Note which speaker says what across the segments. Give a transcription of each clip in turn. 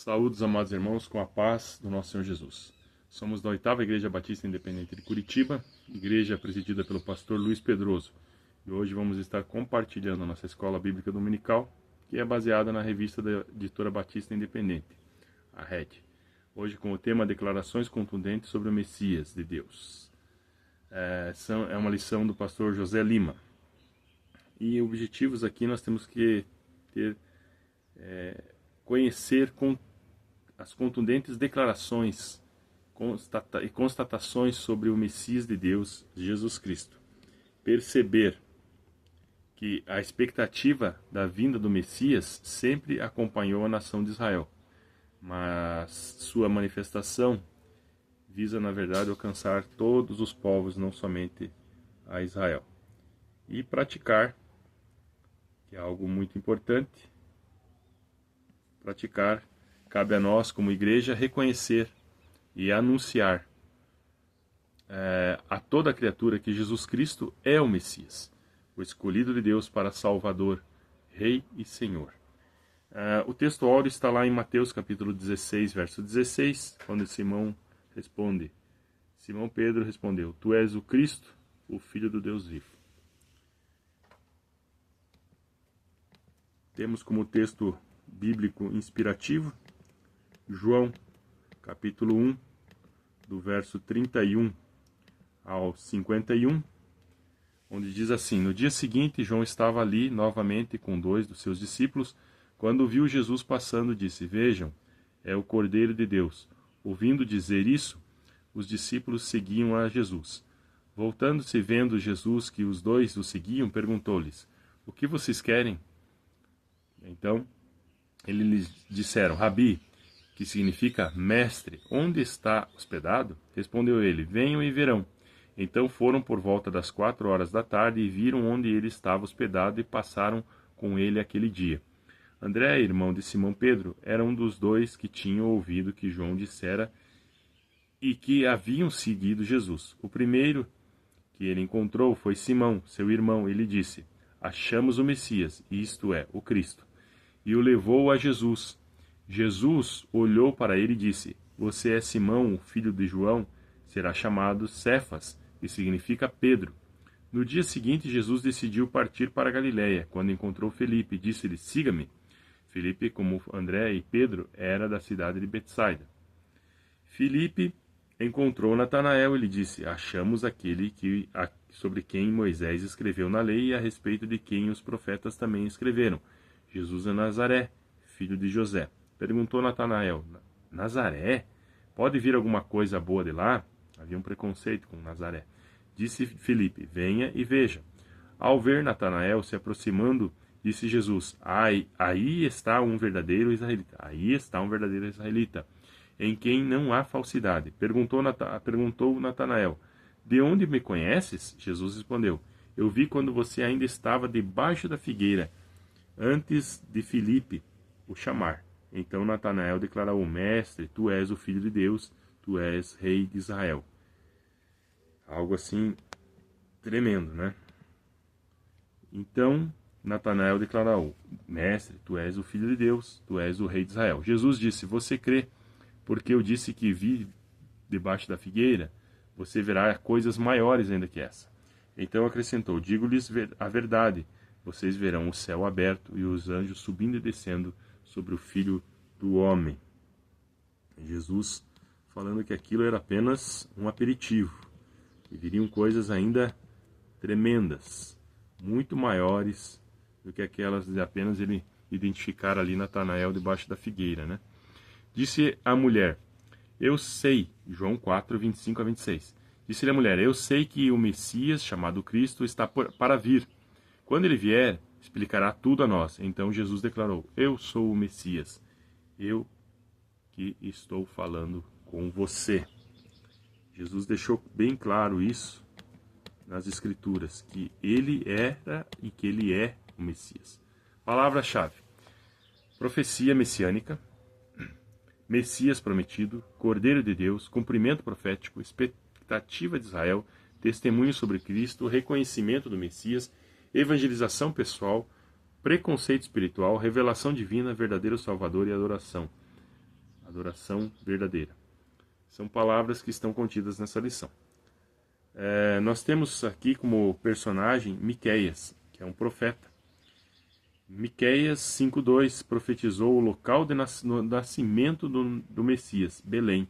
Speaker 1: Saúdos, amados irmãos, com a paz do nosso Senhor Jesus. Somos da 8ª Igreja Batista Independente de Curitiba, igreja presidida pelo pastor Luiz Pedroso. E hoje vamos estar compartilhando a nossa escola bíblica dominical, que é baseada na revista da editora Batista Independente, a RED. Hoje com o tema Declarações Contundentes sobre o Messias de Deus. É uma lição do pastor José Lima. E objetivos aqui nós temos que conhecer as contundentes declarações e constatações sobre o Messias de Deus, Jesus Cristo. Perceber que a expectativa da vinda do Messias sempre acompanhou a nação de Israel, mas sua manifestação visa, na verdade, alcançar todos os povos, não somente a Israel. E praticar, que é algo muito importante, cabe a nós, como igreja, reconhecer e anunciar a toda criatura que Jesus Cristo é o Messias, o escolhido de Deus para Salvador, Rei e Senhor. O texto áureo está lá em Mateus capítulo 16, verso 16, quando Simão Pedro respondeu: Tu és o Cristo, o Filho do Deus vivo. Temos como texto bíblico inspirativo João capítulo 1, do verso 31 ao 51, onde diz assim: No dia seguinte, João estava ali novamente com 2 dos seus discípulos. Quando viu Jesus passando, disse: Vejam, é o Cordeiro de Deus. Ouvindo dizer isso, os discípulos seguiam a Jesus. Voltando-se, vendo Jesus que os 2 o seguiam, perguntou-lhes: O que vocês querem? Então, eles lhes disseram: Rabi, que significa mestre, onde está hospedado? Respondeu ele: Venham e verão. Então foram por volta das 4 horas da tarde e viram onde ele estava hospedado e passaram com ele aquele dia. André, irmão de Simão Pedro, era um dos 2 que tinham ouvido que João dissera e que haviam seguido Jesus. O primeiro que ele encontrou foi Simão, seu irmão. Ele disse: Achamos o Messias, isto é, o Cristo. E o levou a Jesus. Jesus olhou para ele e disse: Você é Simão, filho de João, será chamado Cefas, que significa Pedro. No dia seguinte, Jesus decidiu partir para a Galiléia. Quando encontrou Felipe, disse-lhe: Siga-me. Felipe, como André e Pedro, era da cidade de Betsaida. Felipe encontrou Natanael e lhe disse: Achamos aquele sobre quem Moisés escreveu na lei e a respeito de quem os profetas também escreveram, Jesus de Nazaré, filho de José. Perguntou Natanael: Nazaré? Pode vir alguma coisa boa de lá? Havia um preconceito com Nazaré. Disse Felipe: Venha e veja. Ao ver Natanael se aproximando, disse Jesus: Aí está um verdadeiro israelita. Aí está um verdadeiro israelita, em quem não há falsidade. Perguntou Natanael: De onde me conheces? Jesus respondeu: Eu vi quando você ainda estava debaixo da figueira, antes de Filipe o chamar. Então Natanael declarou: Mestre, tu és o Filho de Deus, tu és Rei de Israel. Algo assim tremendo, né? Então Natanael declarou: Mestre, tu és o Filho de Deus, tu és o Rei de Israel. Jesus disse: Você crê, porque eu disse que vi debaixo da figueira? Você verá coisas maiores ainda que essa. Então acrescentou: Digo-lhes a verdade, vocês verão o céu aberto e os anjos subindo e descendo sobre o Filho do Homem. Jesus falando que aquilo era apenas um aperitivo, e viriam coisas ainda tremendas, muito maiores do que aquelas de apenas ele identificar ali Natanael debaixo da figueira, né? Disse a mulher: Eu sei, João 4, 25 a 26. Disse-lhe a mulher: Eu sei que o Messias, chamado Cristo, está para vir. Quando ele vier, explicará tudo a nós. Então Jesus declarou: Eu sou o Messias, eu que estou falando com você. Jesus deixou bem claro isso nas Escrituras, que ele era e que ele é o Messias. Palavra-chave: profecia messiânica, Messias prometido, Cordeiro de Deus, cumprimento profético, expectativa de Israel, testemunho sobre Cristo, reconhecimento do Messias, evangelização pessoal, preconceito espiritual, revelação divina, verdadeiro Salvador e adoração. adoração verdadeira. São palavras que estão contidas nessa lição. Nós temos aqui como personagem Miqueias, que é um profeta. Miqueias 5:2 profetizou o local de nascimento do Messias, Belém,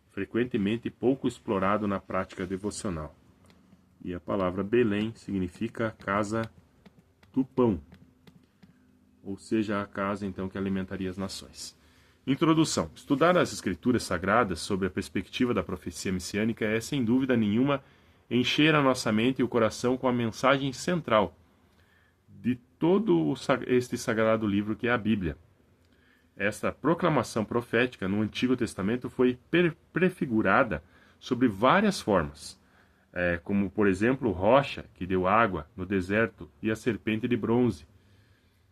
Speaker 1: frequentemente pouco explorado na prática devocional. E a palavra Belém significa casa do pão, ou seja, a casa então que alimentaria as nações. Introdução. Estudar as escrituras sagradas sob a perspectiva da profecia messiânica é, sem dúvida nenhuma, encher a nossa mente e o coração com a mensagem central de todo este sagrado livro que é a Bíblia. Esta proclamação profética no Antigo Testamento foi prefigurada sob várias formas, como, por exemplo, rocha que deu água no deserto e a serpente de bronze,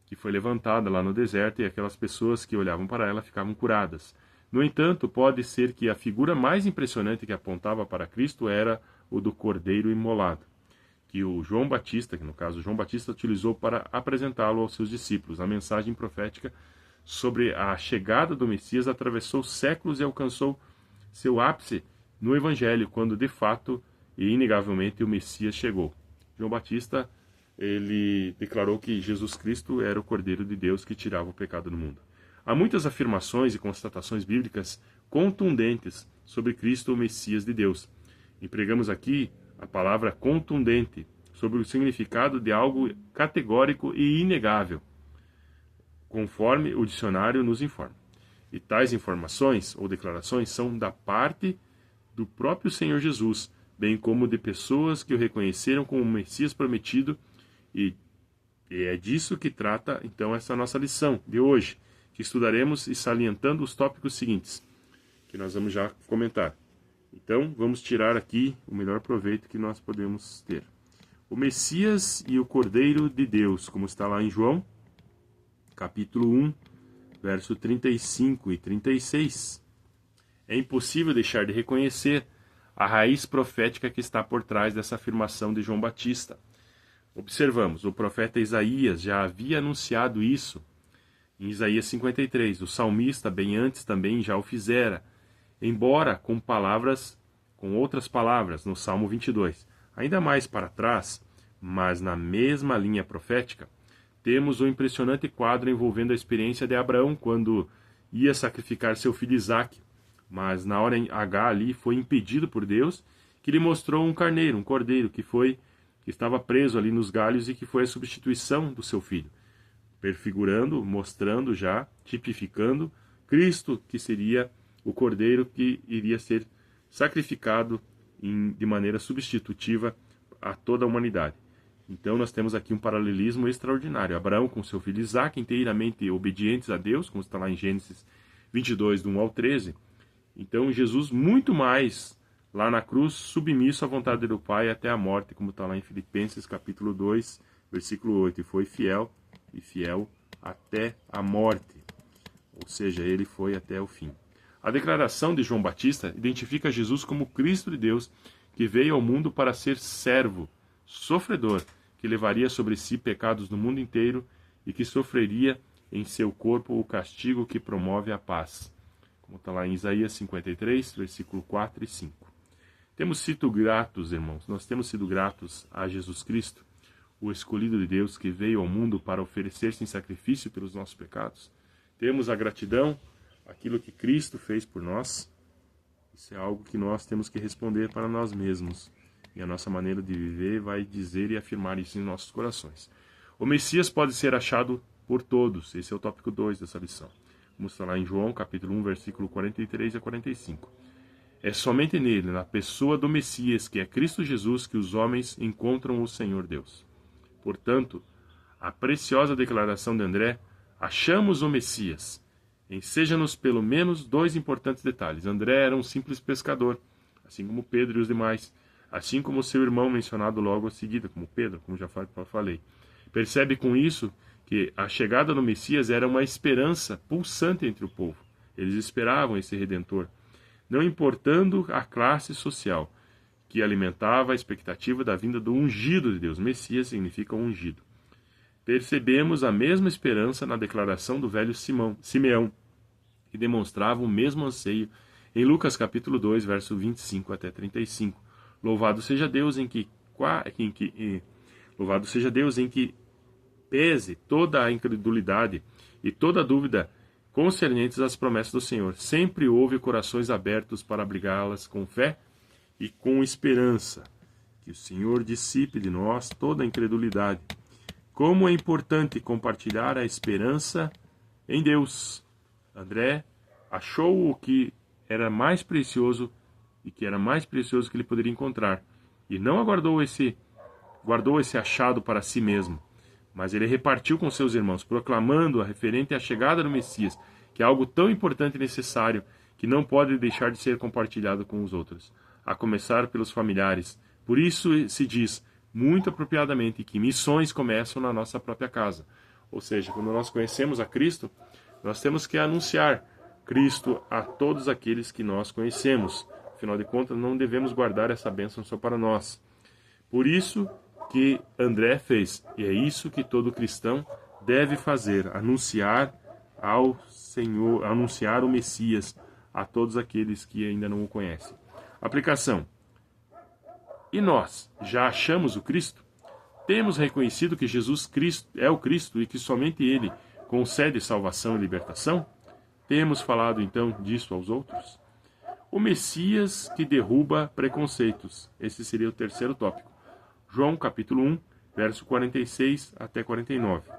Speaker 1: que foi levantada lá no deserto e aquelas pessoas que olhavam para ela ficavam curadas. No entanto, pode ser que a figura mais impressionante que apontava para Cristo era o do Cordeiro imolado, que o João Batista, que no caso João Batista, utilizou para apresentá-lo aos seus discípulos. A mensagem profética sobre a chegada do Messias atravessou séculos e alcançou seu ápice no Evangelho, quando de fato e inegavelmente o Messias chegou. João Batista, ele declarou que Jesus Cristo era o Cordeiro de Deus que tirava o pecado do mundo. Há muitas afirmações e constatações bíblicas contundentes sobre Cristo, o Messias de Deus. Empregamos aqui a palavra contundente sobre o significado de algo categórico e inegável, conforme o dicionário nos informa. E tais informações ou declarações são da parte do próprio Senhor Jesus, bem como de pessoas que o reconheceram como o Messias prometido, e é disso que trata então essa nossa lição de hoje, que estudaremos e salientando os tópicos seguintes, que nós vamos já comentar. Então, vamos tirar aqui o melhor proveito que nós podemos ter. O Messias e o Cordeiro de Deus, como está lá em João, capítulo 1, verso 35 e 36. É impossível deixar de reconhecer a raiz profética que está por trás dessa afirmação de João Batista. Observamos, o profeta Isaías já havia anunciado isso em Isaías 53. O salmista, bem antes, também já o fizera, embora com outras palavras, no Salmo 22. Ainda mais para trás, mas na mesma linha profética, temos o impressionante quadro envolvendo a experiência de Abraão quando ia sacrificar seu filho Isaque, mas na hora H ali foi impedido por Deus, que lhe mostrou um carneiro, um cordeiro, que estava preso ali nos galhos e que foi a substituição do seu filho, prefigurando, mostrando já, tipificando Cristo, que seria o cordeiro que iria ser sacrificado de maneira substitutiva a toda a humanidade. Então nós temos aqui um paralelismo extraordinário. Abraão com seu filho Isaque, inteiramente obedientes a Deus, como está lá em Gênesis 22, do 1 ao 13. Então Jesus muito mais lá na cruz, submisso à vontade do Pai até a morte, como está lá em Filipenses capítulo 2, versículo 8. E foi fiel até a morte. Ou seja, ele foi até o fim. A declaração de João Batista identifica Jesus como Cristo de Deus, que veio ao mundo para ser servo, sofredor, que levaria sobre si pecados do mundo inteiro e que sofreria em seu corpo o castigo que promove a paz. Como está lá em Isaías 53, versículo 4 e 5. Temos sido gratos, irmãos, nós temos sido gratos a Jesus Cristo, o escolhido de Deus que veio ao mundo para oferecer-se em sacrifício pelos nossos pecados. Temos a gratidão, aquilo que Cristo fez por nós. Isso é algo que nós temos que responder para nós mesmos. E a nossa maneira de viver vai dizer e afirmar isso em nossos corações. O Messias pode ser achado por todos. Esse é o tópico 2 dessa lição. Vamos falar em João, capítulo 1, versículo 43 a 45. É somente nele, na pessoa do Messias, que é Cristo Jesus, que os homens encontram o Senhor Deus. Portanto, a preciosa declaração de André, achamos o Messias, enseja-nos pelo menos 2 importantes detalhes. André era um simples pescador, assim como Pedro e os demais, assim como seu irmão mencionado logo a seguida, como Pedro, como já falei. Percebe com isso que a chegada do Messias era uma esperança pulsante entre o povo. Eles esperavam esse Redentor, não importando a classe social, que alimentava a expectativa da vinda do ungido de Deus. Messias significa ungido. Percebemos a mesma esperança na declaração do velho Simeão, que demonstravam o mesmo anseio em Lucas capítulo 2, verso 25 até 35. Louvado seja Deus louvado seja Deus em que pese toda a incredulidade e toda a dúvida concernentes às promessas do Senhor. Sempre houve corações abertos para abrigá-las com fé e com esperança. Que o Senhor dissipe de nós toda a incredulidade. Como é importante compartilhar a esperança em Deus. André achou o que era mais precioso e que era mais precioso que ele poderia encontrar. E não guardou esse achado para si mesmo, mas ele repartiu com seus irmãos, proclamando a referente à chegada do Messias, que é algo tão importante e necessário que não pode deixar de ser compartilhado com os outros, a começar pelos familiares. Por isso se diz, muito apropriadamente, que missões começam na nossa própria casa. Ou seja, quando nós conhecemos a Cristo, nós temos que anunciar Cristo a todos aqueles que nós conhecemos. Afinal de contas, não devemos guardar essa bênção só para nós. Por isso que André fez, e é isso que todo cristão deve fazer, anunciar ao Senhor, anunciar o Messias a todos aqueles que ainda não o conhecem. Aplicação. E nós, já achamos o Cristo? Temos reconhecido que Jesus Cristo é o Cristo e que somente Ele concede salvação e libertação? Temos falado então disso aos outros? O Messias que derruba preconceitos. Esse seria o terceiro tópico. João capítulo 1, verso 46 até 49.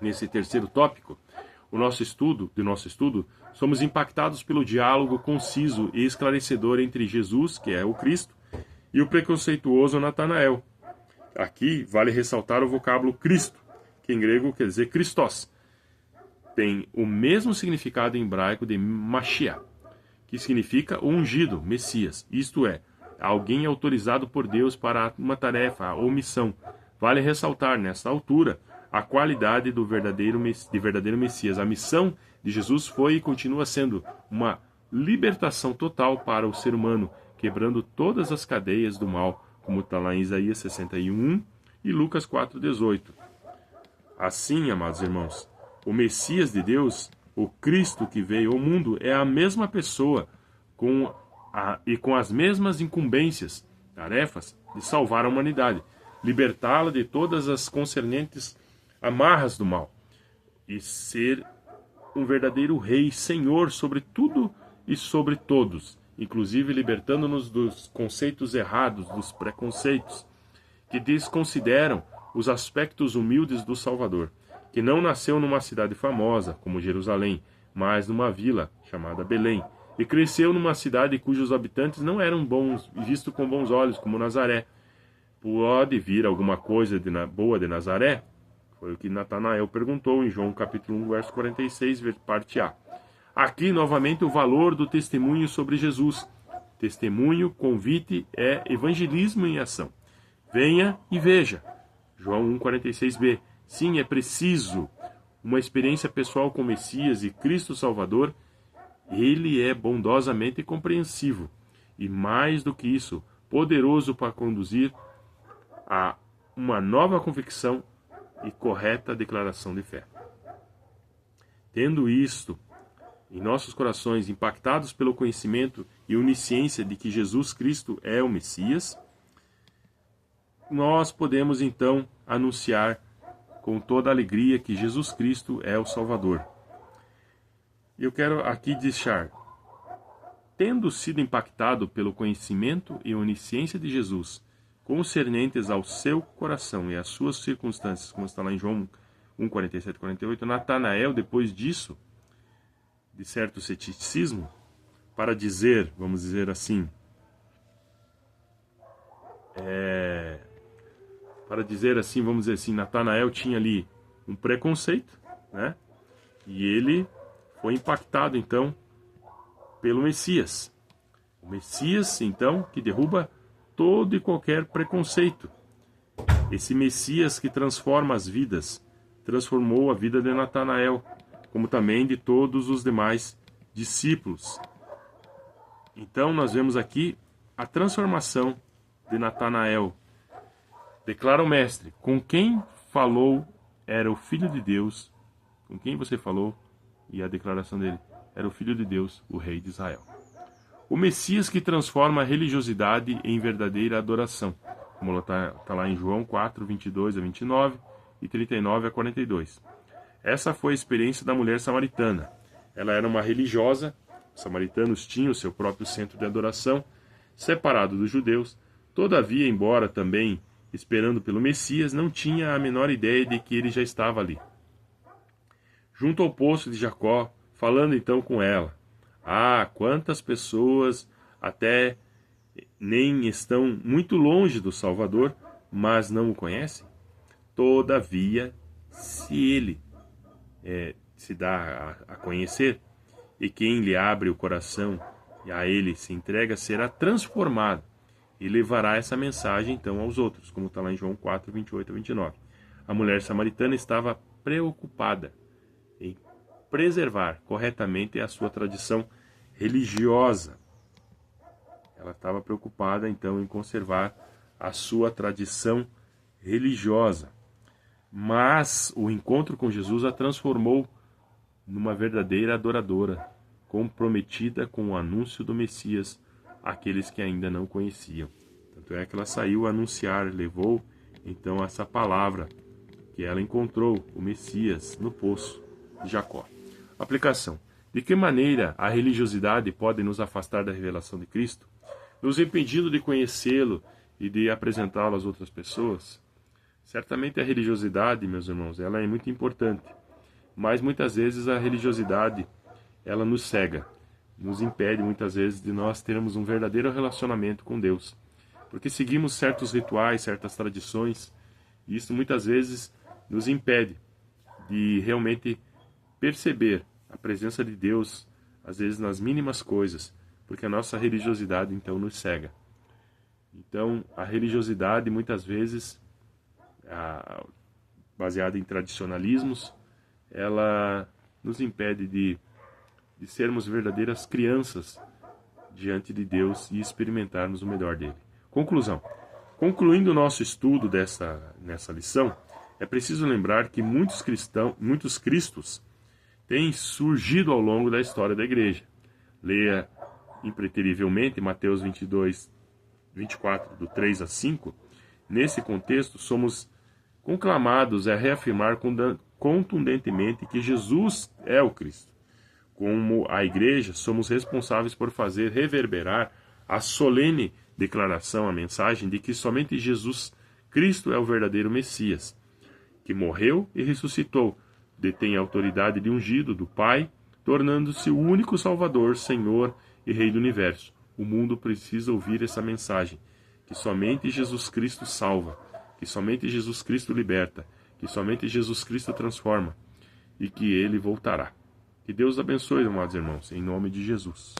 Speaker 1: Nesse terceiro tópico, de nosso estudo, somos impactados pelo diálogo conciso e esclarecedor entre Jesus, que é o Cristo, e o preconceituoso Natanael. Aqui vale ressaltar o vocábulo Cristo, que em grego quer dizer Christos. Tem o mesmo significado em hebraico de Mashiach, que significa o ungido, Messias, isto é, alguém autorizado por Deus para uma tarefa ou missão. Vale ressaltar, nesta altura, a qualidade do verdadeiro Messias. A missão de Jesus foi e continua sendo uma libertação total para o ser humano, quebrando todas as cadeias do mal, como está lá em Isaías 61 e Lucas 4,18. Assim, amados irmãos, o Messias de Deus, o Cristo que veio ao mundo, é a mesma pessoa com as mesmas incumbências, tarefas, de salvar a humanidade, libertá-la de todas as concernentes amarras do mal e ser um verdadeiro rei, senhor sobre tudo e sobre todos, inclusive libertando-nos dos conceitos errados, dos preconceitos, que desconsideram os aspectos humildes do Salvador, que não nasceu numa cidade famosa, como Jerusalém, mas numa vila chamada Belém, e cresceu numa cidade cujos habitantes não eram vistos com bons olhos, como Nazaré. Pode vir alguma coisa boa de Nazaré? Foi o que Natanael perguntou em João capítulo 1, verso 46, parte A. Aqui, novamente, o valor do testemunho sobre Jesus. Testemunho, convite, é evangelismo em ação. Venha e veja. João 1, 46b. Sim, é preciso uma experiência pessoal com o Messias e Cristo Salvador. Ele é bondosamente compreensivo e, mais do que isso, poderoso para conduzir a uma nova convicção e correta declaração de fé. Tendo isto em nossos corações, impactados pelo conhecimento e onisciência de que Jesus Cristo é o Messias, nós podemos então anunciar com toda a alegria que Jesus Cristo é o Salvador. Eu quero aqui deixar, tendo sido impactado pelo conhecimento e onisciência de Jesus, concernentes ao seu coração e às suas circunstâncias, como está lá em João 1, 47 e 48, Natanael, depois disso, de certo ceticismo, para dizer, vamos dizer assim, Natanael tinha ali um preconceito, né? E ele foi impactado, então, pelo Messias. O Messias, então, que derruba todo e qualquer preconceito. Esse Messias que transforma as vidas, transformou a vida de Natanael, como também de todos os demais discípulos. Então, nós vemos aqui a transformação de Natanael. Declara o mestre, com quem falou era o Filho de Deus, com quem você falou, e a declaração dele, era o Filho de Deus, o Rei de Israel. O Messias que transforma a religiosidade em verdadeira adoração, como está lá em João 4, 22 a 29 e 39 a 42. Essa foi a experiência da mulher samaritana. Ela era uma religiosa, os samaritanos tinham o seu próprio centro de adoração, separado dos judeus. Todavia, embora também esperando pelo Messias, não tinha a menor ideia de que ele já estava ali. Junto ao poço de Jacó, falando então com ela. Ah, quantas pessoas até nem estão muito longe do Salvador, mas não o conhecem? Todavia, se ele se dá a conhecer, e quem lhe abre o coração e a ele se entrega, será transformado e levará essa mensagem então aos outros, como está lá em João 4, 28 a 29. A mulher samaritana estava preocupada em preservar corretamente a sua tradição religiosa. Ela estava preocupada então em conservar a sua tradição religiosa. Mas o encontro com Jesus a transformou numa verdadeira adoradora, comprometida com o anúncio do Messias àqueles que ainda não conheciam. Tanto é que ela saiu a anunciar, levou então essa palavra que ela encontrou, o Messias, no poço de Jacó. Aplicação. De que maneira a religiosidade pode nos afastar da revelação de Cristo, nos impedindo de conhecê-lo e de apresentá-lo às outras pessoas? Certamente a religiosidade, meus irmãos, ela é muito importante, mas muitas vezes a religiosidade ela nos cega, nos impede muitas vezes de nós termos um verdadeiro relacionamento com Deus, porque seguimos certos rituais, certas tradições, e isso muitas vezes nos impede de realmente perceber a presença de Deus, às vezes nas mínimas coisas, porque a nossa religiosidade então nos cega. Então a religiosidade muitas vezes, baseada em tradicionalismos, ela nos impede de sermos verdadeiras crianças diante de Deus e experimentarmos o melhor dele. Conclusão. Concluindo o nosso estudo nessa lição, é preciso lembrar que muitos cristos têm surgido ao longo da história da igreja. Leia impreterivelmente Mateus 22, 24, do 3 a 5. Nesse contexto, somos conclamados a reafirmar contundentemente que Jesus é o Cristo. Como a igreja, somos responsáveis por fazer reverberar a solene declaração, a mensagem de que somente Jesus Cristo é o verdadeiro Messias, que morreu e ressuscitou, detém a autoridade de ungido do Pai, tornando-se o único Salvador, Senhor e Rei do Universo. O mundo precisa ouvir essa mensagem, que somente Jesus Cristo salva, que somente Jesus Cristo liberta, que somente Jesus Cristo transforma e que Ele voltará. Que Deus abençoe, amados irmãos, em nome de Jesus.